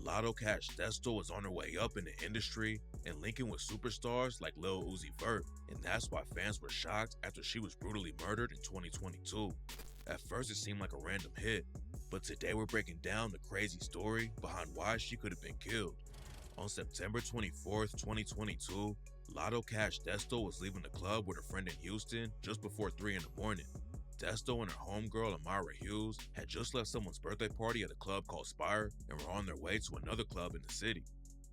Lotto Cash Desto was on her way up in the industry and linking with superstars like Lil Uzi Vert, and that's why fans were shocked after she was brutally murdered in 2022. At first it seemed like a random hit, but today we're breaking down the crazy story behind why she could have been killed. On September 24th, 2022, Lotto Cash Desto was leaving the club with a friend in Houston just before 3 in the morning. Desto and her homegirl Amara Hughes had just left someone's birthday party at a club called Spire and were on their way to another club in the city.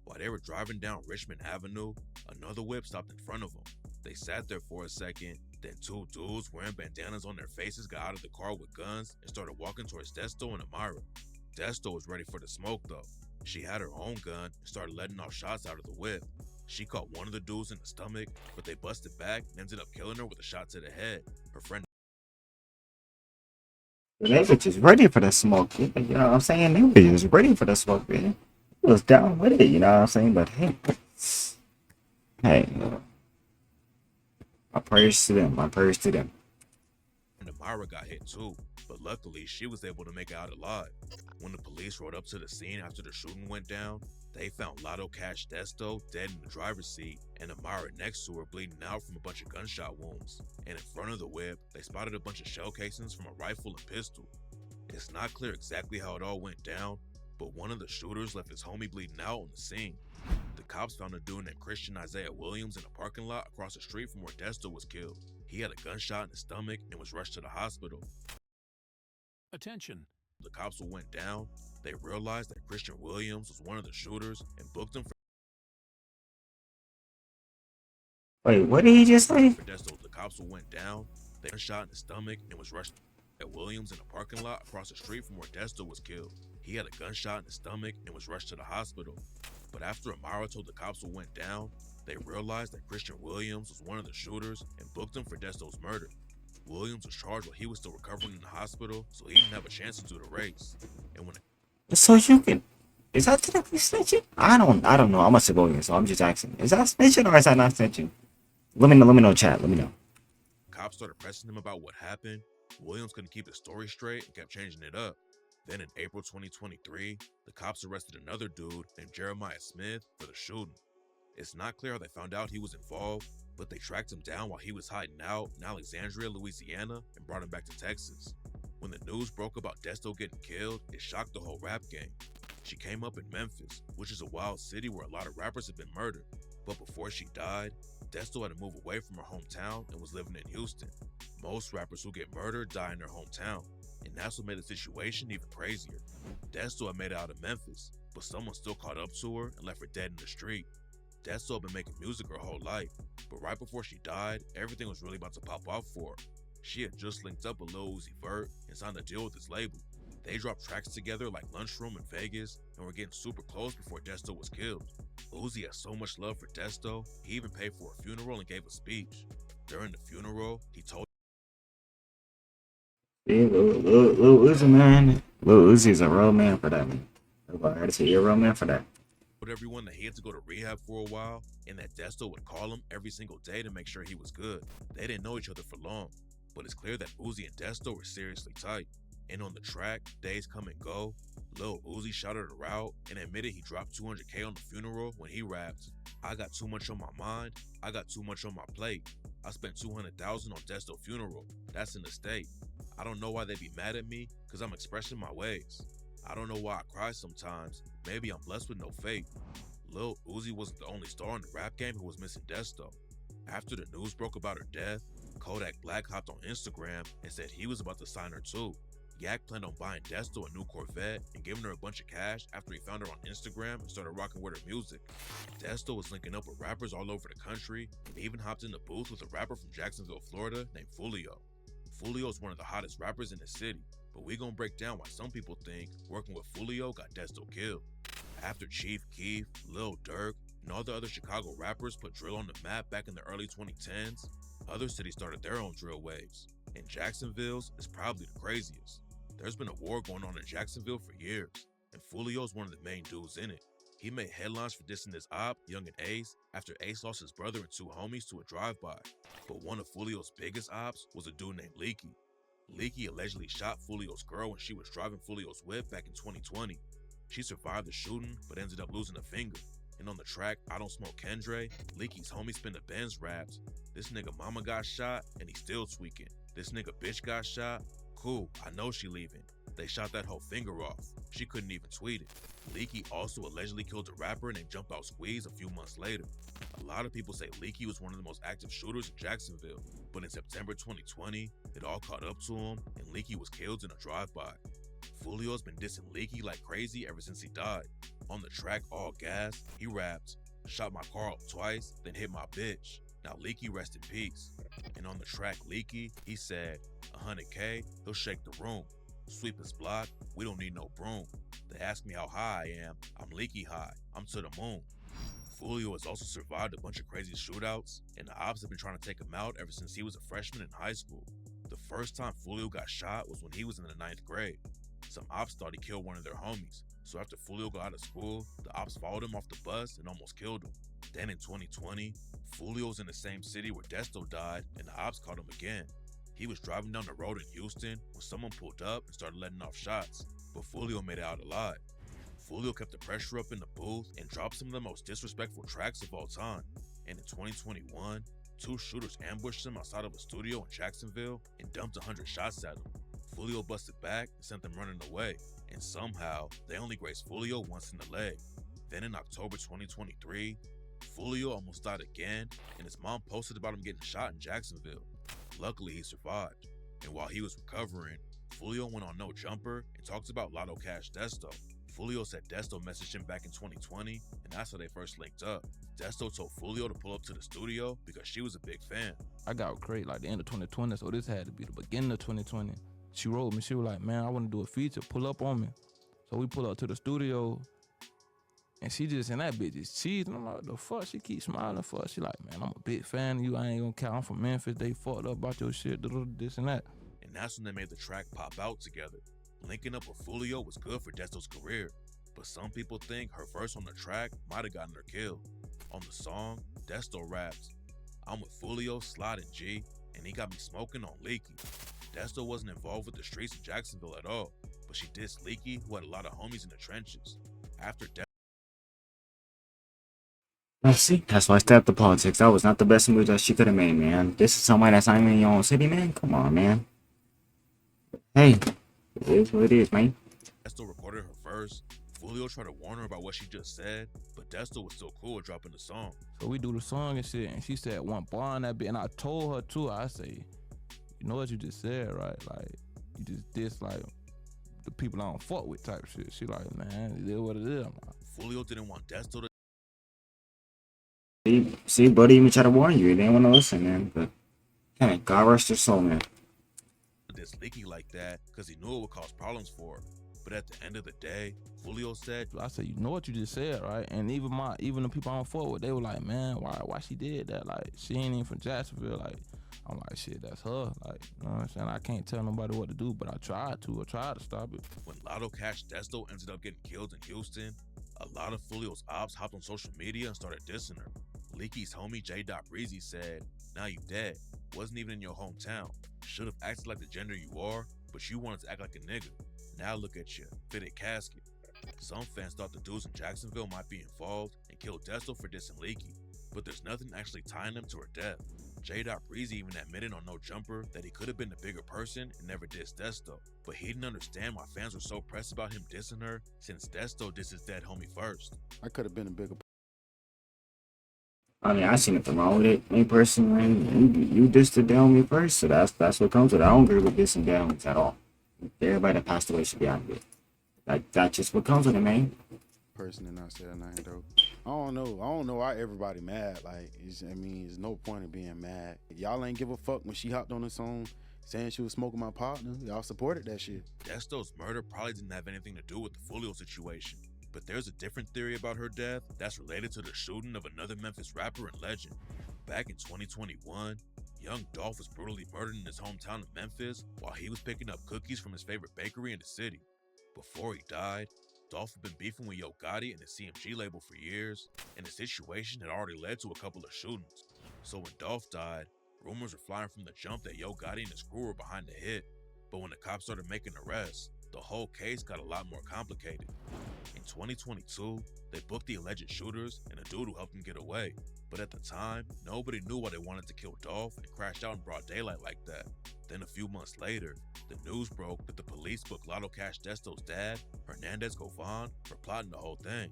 While they were driving down Richmond Avenue, another whip stopped in front of them. They sat there for a second, then two dudes wearing bandanas on their faces got out of the car with guns and started walking towards Desto and Amara. Desto was ready for the smoke though. She had her own gun and started letting off shots out of the whip. She caught one of the dudes in the stomach, but they busted back and ended up killing her with a shot to the head. Her friend They were just ready for the smoke. You know what I'm saying? They were just ready for the smoke, man. He was down with it, you know what I'm saying? But hey, my prayers to them. My prayers to them. Amara got hit too, but luckily she was able to make it out alive. When the police rode up to the scene after the shooting went down, they found Lotto Cash Desto dead in the driver's seat and Amara next to her bleeding out from a bunch of gunshot wounds. And in front of the whip, they spotted a bunch of shell casings from a rifle and pistol. It's not clear exactly how it all went down, but one of the shooters left his homie bleeding out on the scene. The cops found a dude named Christian Isaiah Williams in a parking lot across the street from where Desto was killed. He had a gunshot in his stomach and was rushed to the hospital. Attention. The cops went down. They realized that Christian Williams was one of the shooters and booked him Wait, what did he just say? for Desto. The cops went down. They gunshot in his stomach and was rushed at Williams in a parking lot across the street from where Desto was killed. He had a gunshot in his stomach and was rushed to the hospital. But after Amara told the cops what went down, they realized that Christian Williams was one of the shooters and booked him for Desto's murder. Williams was charged while he was still recovering in the hospital, so he didn't have a chance to do the race. And when So you can. Is that technically snitching? I don't know. I'm a civilian, so I'm just asking. Is that snitching or is that not snitching? Let me know, chat. Let me know. cops started pressing him about what happened, Williams couldn't keep his story straight and kept changing it up. Then in April 2023, the cops arrested another dude named Jeremiah Smith for the shooting. It's not clear how they found out he was involved, but they tracked him down while he was hiding out in Alexandria, Louisiana, and brought him back to Texas. When the news broke about Desto getting killed, it shocked the whole rap game. She came up in Memphis, which is a wild city where a lot of rappers have been murdered. But before she died, Desto had to move away from her hometown and was living in Houston. Most rappers who get murdered die in their hometown, and that's what made the situation even crazier. Desto had made it out of Memphis, but someone still caught up to her and left her dead in the street. Desto had been making music her whole life, but right before she died, everything was really about to pop off for her. She had just linked up with Lil Uzi Vert and signed a deal with his label. They dropped tracks together like Lunchroom in Vegas and were getting super close before Desto was killed. Uzi has so much love for Desto, he even paid for her funeral and gave a speech. During the funeral, he told Yeah, Lil Uzi, man. Lil Uzi is a real man for that, man. I gotta say, you're a real man for that. everyone that he had to go to rehab for a while and that Desto would call him every single day to make sure he was good. They didn't know each other for long, but it's clear that Uzi and Desto were seriously tight. And on the track, Days Come and Go, Lil Uzi shouted her out and admitted he dropped 200K on the funeral when he rapped, "I got too much on my mind, I got too much on my plate. I spent 200,000 on Desto funeral, that's in the state. I don't know why they be mad at me, cause I'm expressing my ways. I don't know why I cry sometimes, maybe I'm blessed with no fate." Lil Uzi wasn't the only star in the rap game who was missing Desto. After the news broke about her death, Kodak Black hopped on Instagram and said he was about to sign her too. Yak planned on buying Desto a new Corvette and giving her a bunch of cash after he found her on Instagram and started rocking with her music. Desto was linking up with rappers all over the country and even hopped in the booth with a rapper from Jacksonville, Florida named Foolio. Foolio is one of the hottest rappers in the city, but we gonna break down why some people think working with Foolio got Desto killed. After Chief Keef, Lil Durk, and all the other Chicago rappers put drill on the map back in the early 2010s, other cities started their own drill waves, and Jacksonville's is probably the craziest. There's been a war going on in Jacksonville for years, and Foolio's one of the main dudes in it. He made headlines for dissing his op, Young and Ace, after Ace lost his brother and two homies to a drive-by. But one of Foolio's biggest ops was a dude named Leeke. Allegedly shot Foolio's girl when she was driving Foolio's whip back in 2020. She survived the shooting, but ended up losing a finger. And on the track, I Don't Smoke Kendre, Leaky's homie spin the Benz raps. This nigga mama got shot, and he still tweaking. This nigga bitch got shot. Cool, I know she leaving. They shot that whole finger off. She couldn't even tweet it. Leaky also allegedly killed a rapper named Jump Out Squeeze a few months later. A lot of people say Leaky was one of the most active shooters in Jacksonville, but in September 2020, it all caught up to him, and Leaky was killed in a drive-by. Foolio's been dissing Leaky like crazy ever since he died. On the track All Gas, he raps, "Shot my car up twice, then hit my bitch. Now Leaky rest in peace." And on the track Leaky, he said, "100K, he'll shake the room. Sweep his block, we don't need no broom. They ask me how high I am, I'm Leaky high, I'm to the moon." Foolio has also survived a bunch of crazy shootouts, and the ops have been trying to take him out ever since he was a freshman in high school. The first time Foolio got shot was when he was in the 9th grade. Some ops thought he killed one of their homies, so after Foolio got out of school, the ops followed him off the bus and almost killed him. Then in 2020, Foolio was in the same city where Desto died, and the ops caught him again. He was driving down the road in Houston when someone pulled up and started letting off shots, but Foolio made it out alive. Foolio kept the pressure up in the booth and dropped some of the most disrespectful tracks of all time. And in 2021, 2 shooters ambushed him outside of a studio in Jacksonville and dumped 100 shots at him. Foolio busted back and sent them running away, and somehow they only grazed Foolio once in the leg. Then in October 2023, Foolio almost died again, and his mom posted about him getting shot in Jacksonville. Luckily, he survived, and while he was recovering, Foolio went on No Jumper and talked about Lotto Cash Desto. Foolio said Desto messaged him back in 2020, and that's how they first linked up. Desto told Foolio to pull up to the studio because she was a big fan. I got Crate like the end of 2020, so this had to be the beginning of 2020. She wrote me, she was like, "Man, I want to do a feature, pull up on me." So we pull up to the studio, and she just, and that bitch just cheesed. And I'm like, "What the fuck?" She keeps smiling for us. She like, "Man, I'm a big fan of you. I ain't gonna count. I'm from Memphis. They fucked up about your shit, this and that." And that's when they made the track Pop Out together. Linking up with Foolio was good for Desto's career, but some people think her verse on the track might have gotten her killed. On the song, Desto raps, "I'm with Foolio, sliding G, and he got me smoking on Leaky." Desto wasn't involved with the streets of Jacksonville at all, but she dissed Leaky, who had a lot of homies in the trenches. After Let's see. That's why I stepped to politics. That was not the best move that she could have made, man. This is somebody that's not even in your own city, man. Come on, man. Hey, it is what it is, man. Desto recorded her verse, Foolio tried to warn her about what she just said, but Desto was still cool with dropping the song. So we do the song and shit, and she said one bar on that bit, and I told her too, I say, "You know what you just said, right? Like, you just diss like the people I don't fuck with type shit." She like, "Man, it is what it is." I'm like, Foolio didn't want Desto to See, buddy even tried to warn you. They didn't want to listen, man. But, hey, God rest your soul, man. diss Leaky like that because he knew it would cause problems for her. But at the end of the day, Foolio said, I said, "You know what you just said, right?" And even the people I don't fuck with, they were like, "Man, why she did that? Like, she ain't even from Jacksonville." Like, I'm like, "Shit, that's her." Like, you know what I'm saying? I can't tell nobody what to do, but I tried to stop it. When Lotto Cash Desto ended up getting killed in Houston, a lot of Foolio's ops hopped on social media and started dissing her. Leaky's homie J. Breezy said, "Now you dead. Wasn't even in your hometown. Should have acted like the gender you are, but you wanted to act like a nigga. Now look at you, fitted casket." Some fans thought the dudes in Jacksonville might be involved and killed Desto for dissing Leaky, but there's nothing actually tying them to her death. J. Breezy even admitted on No Jumper that he could have been the bigger person and never dissed Desto, but he didn't understand why fans were so pressed about him dissing her since Desto dissed his dead homie first. I could have been a bigger. I mean, I seen nothing wrong with it. Me personally, you dissed the down me first, so that's what comes with it. I don't agree with dissing downs at all. Everybody that passed away should be out of it. That's just what comes with it, man. Person and not saying nothing though. I don't know why everybody mad. Like, there's no point in being mad. Y'all ain't give a fuck when she hopped on the song saying she was smoking my partner. Y'all supported that shit. Desto's murder probably didn't have anything to do with the Foolio situation, but there's a different theory about her death that's related to the shooting of another Memphis rapper and legend. Back in 2021, young Dolph was brutally murdered in his hometown of Memphis while he was picking up cookies from his favorite bakery in the city. Before he died, Dolph had been beefing with Yo Gotti and his CMG label for years, and the situation had already led to a couple of shootings. So when Dolph died, rumors were flying from the jump that Yo Gotti and his crew were behind the hit, but when the cops started making arrests, the whole case got a lot more complicated. In 2022, they booked the alleged shooters and a dude who helped them get away. But at the time, nobody knew why they wanted to kill Dolph and crashed out in broad daylight like that. Then a few months later, the news broke that the police booked Lotto Cash Desto's dad, Hernandez Govan, for plotting the whole thing.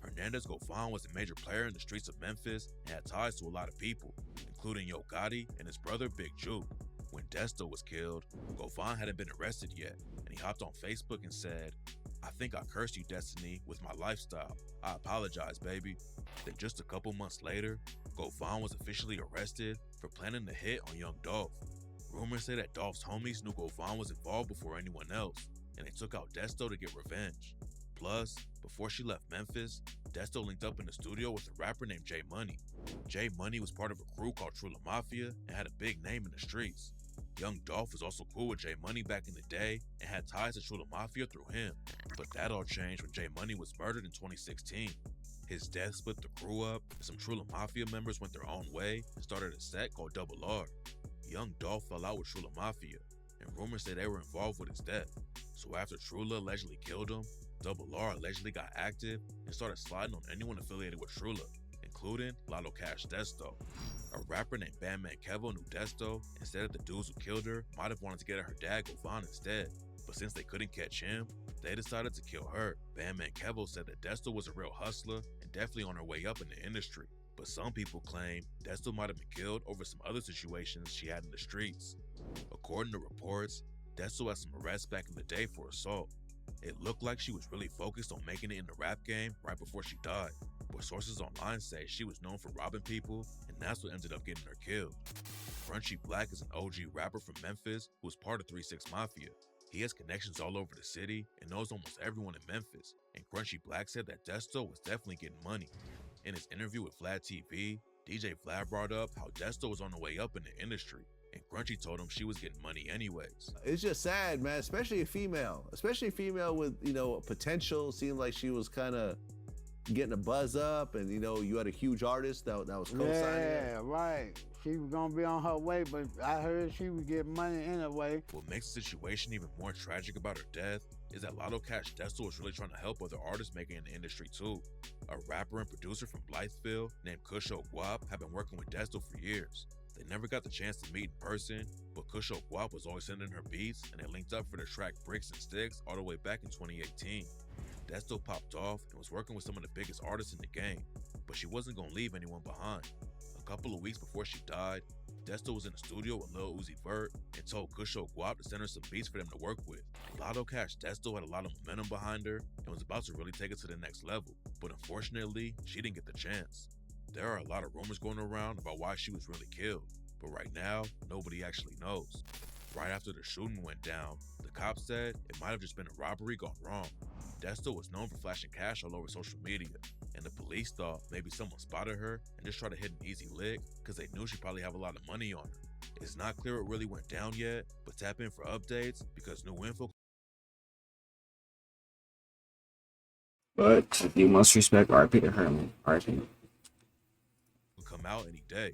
Hernandez Govan was a major player in the streets of Memphis and had ties to a lot of people, including Yo Gotti and his brother Big Juke. When Desto was killed, Govan hadn't been arrested yet, and he hopped on Facebook and said, "I think I cursed you, Destiny, with my lifestyle. I apologize, baby." Then just a couple months later, Govan was officially arrested for planning the hit on young Dolph. Rumors say that Dolph's homies knew Govan was involved before anyone else, and they took out Desto to get revenge. Plus, before she left Memphis, Desto linked up in the studio with a rapper named J Money. J Money was part of a crew called Trula Mafia and had a big name in the streets. Young Dolph was also cool with J Money back in the day and had ties to Trula Mafia through him, but that all changed when J Money was murdered in 2016. His death split the crew up, and some Trula Mafia members went their own way and started a set called Double R. Young Dolph fell out with Trula Mafia, and rumors say they were involved with his death. So after Trula allegedly killed him, Double R allegedly got active and started sliding on anyone affiliated with Trula, including Lotto Cash Desto. A rapper named Bandman Kevo knew Desto and said that the dudes who killed her might have wanted to get at her dad Govan instead, but since they couldn't catch him, they decided to kill her. Bandman Kevo said that Desto was a real hustler and definitely on her way up in the industry, but some people claim Desto might have been killed over some other situations she had in the streets. According to reports, Desto had some arrests back in the day for assault. It looked like she was really focused on making it in the rap game right before she died, but sources online say she was known for robbing people, and that's what ended up getting her killed. Crunchy Black is an OG rapper from Memphis who was part of 3-6 Mafia. He has connections all over the city and knows almost everyone in Memphis, and Crunchy Black said that Desto was definitely getting money. In his interview with Vlad TV, DJ Vlad brought up how Desto was on the way up in the industry, and Crunchy told him she was getting money anyways. It's just sad, man, especially a female with, potential. Seemed like she was kind of getting a buzz up, and, you had a huge artist that was co-signing. Yeah, right. She was gonna be on her way, but I heard she was getting money anyway. What makes the situation even more tragic about her death is that Lotto Cash Desto was really trying to help other artists making it in the industry too. A rapper and producer from Blytheville named Kusho Guap had been working with Desto for years. They never got the chance to meet in person, but Kusho Guap was always sending her beats, and they linked up for the track Bricks and Sticks all the way back in 2018. Desto popped off and was working with some of the biggest artists in the game, but she wasn't gonna leave anyone behind. A couple of weeks before she died, Desto was in the studio with Lil Uzi Vert and told Kusho Guap to send her some beats for them to work with. Lotto Cash Desto had a lot of momentum behind her and was about to really take it to the next level, but unfortunately, she didn't get the chance. There are a lot of rumors going around about why she was really killed, but right now, nobody actually knows. Right after the shooting went down, the cops said it might have just been a robbery gone wrong. Desto was known for flashing cash all over social media, and the police thought maybe someone spotted her and just tried to hit an easy lick because they knew she'd probably have a lot of money on her. It's not clear what really went down yet, but tap in for updates because new info But you must respect RP to Herman. RP. will come out any day.